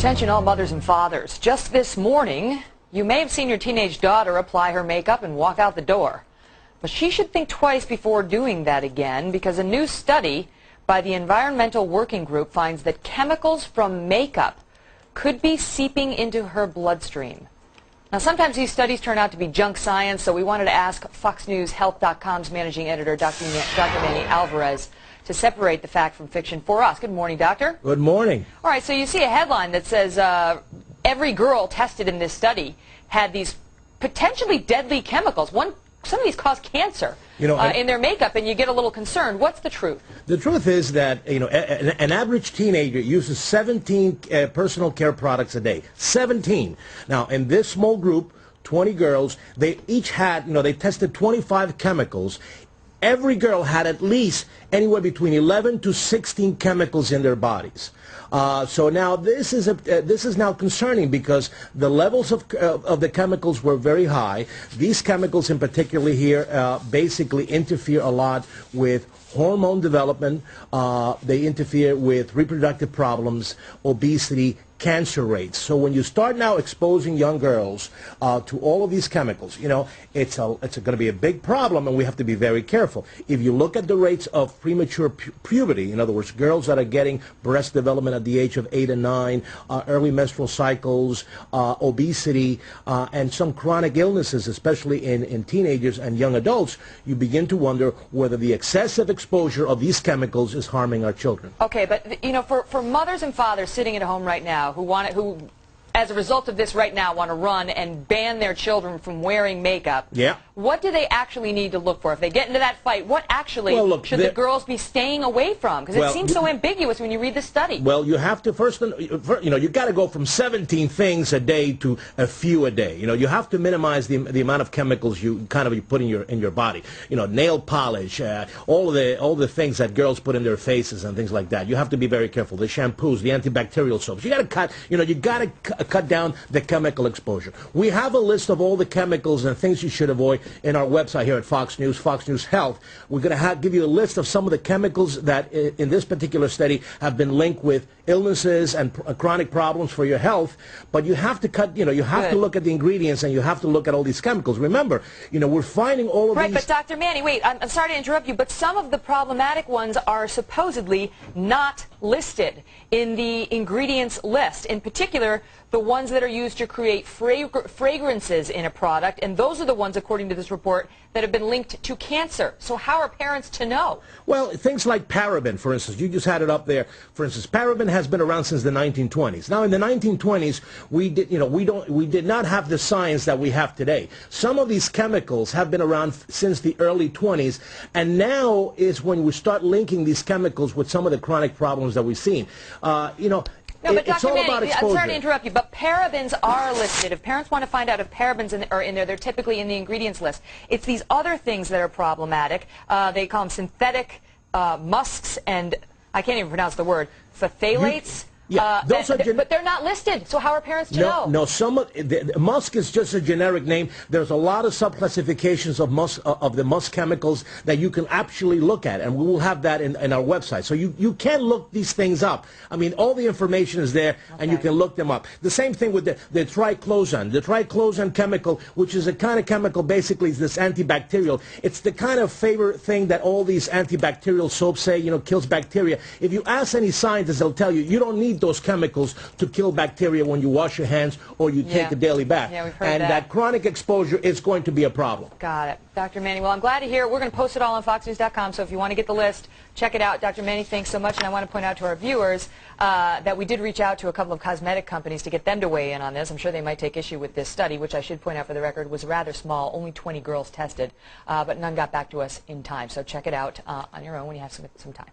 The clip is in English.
Attention all mothers and fathers. Just this morning, you may have seen your teenage daughter apply her makeup and walk out the door. But she should think twice before doing that again, because a new study by the Environmental Working Group finds that chemicals from makeup could be seeping into her bloodstream. Now, sometimes these studies turn out to be junk science, so we wanted to ask FoxNewsHealth.com's managing editor, Dr. Manny Alvarez, to separate the fact from fiction for us. Good morning, doctor. Good morning. All right, so you see a headline that says every girl tested in this study had these potentially deadly chemicals. Some of these cause cancer in their makeup, and you get a little concerned. What's the truth? The truth is that an average teenager uses 17 personal care products a day. 17. Now, in this small group, 20 girls, they each had, they tested 25 chemicals. Every girl had at least anywhere between 11 to 16 chemicals in their bodies. So now this is now concerning, because the levels of the chemicals were very high. These chemicals in particular here basically interfere a lot with hormone development. They interfere with reproductive problems, obesity, cancer rates. So when you start now exposing young girls to all of these chemicals, it's going to be a big problem, and we have to be very careful. If you look at the rates of premature puberty, in other words, girls that are getting breast development at the age of 8 and 9, early menstrual cycles, obesity, and some chronic illnesses, especially in teenagers and young adults, you begin to wonder whether the excessive exposure of these chemicals is harming our children. Okay, but for mothers and fathers sitting at home right now who as a result of this right now want to run and ban their children from wearing makeup, what do they actually need to look for? If they get into that fight, what actually should the girls be staying away from? Because it seems so ambiguous when you read the study. Well, you have to first, you got to go from 17 things a day to a few a day. You have to minimize the amount of chemicals you put in your body. Nail polish, all the things that girls put in their faces and things like that. You have to be very careful. The shampoos, the antibacterial soaps. You got to cut. You got to cut down the chemical exposure. We have a list of all the chemicals and things you should avoid in our website here at Fox News, Fox News Health. We're going to give you a list of some of the chemicals that in this particular study have been linked with illnesses and chronic problems for your health. But you have to cut, you have to look at the ingredients, and you have to look at all these chemicals. Remember, we're finding all of these. Right, but Dr. Manny, wait, I'm sorry to interrupt you, but some of the problematic ones are supposedly not listed in the ingredients list. In particular, the ones that are used to create fragrances in a product, and those are the ones, according to this report, that have been linked to cancer. So how are parents to know? Well, things like paraben, for instance. You just had it up there. For instance, paraben has been around since the 1920s. Now, in the 1920s, we did not have the science that we have today. Some of these chemicals have been around since the early 20s, and now is when we start linking these chemicals with some of the chronic problems that we've seen. No, but it's Dr. all about Manny, exposure. I'm sorry to interrupt you, but parabens are listed. If parents want to find out if parabens are in there, they're typically in the ingredients list. It's these other things that are problematic. They call them synthetic musks, and I can't even pronounce the word, phthalates. But they're not listed, so how are parents to know? No, musk is just a generic name. There's a lot of subclassifications of the musk chemicals that you can actually look at, and we will have that in our website. So you can look these things up. I mean, all the information is there, and you can look them up. The same thing with the triclosan. The triclosan chemical, which is a kind of chemical, basically is this antibacterial. It's the kind of favorite thing that all these antibacterial soaps say, kills bacteria. If you ask any scientist, they'll tell you don't need those chemicals to kill bacteria when you wash your hands or you take a daily bath. Yeah, we've heard and that chronic exposure is going to be a problem. Got it. Dr. Manny, well, I'm glad to hear it. We're going to post it all on FoxNews.com, so if you want to get the list, check it out. Dr. Manny, thanks so much. And I want to point out to our viewers that we did reach out to a couple of cosmetic companies to get them to weigh in on this. I'm sure they might take issue with this study, which I should point out for the record was rather small, only 20 girls tested, but none got back to us in time. So check it out on your own when you have some time.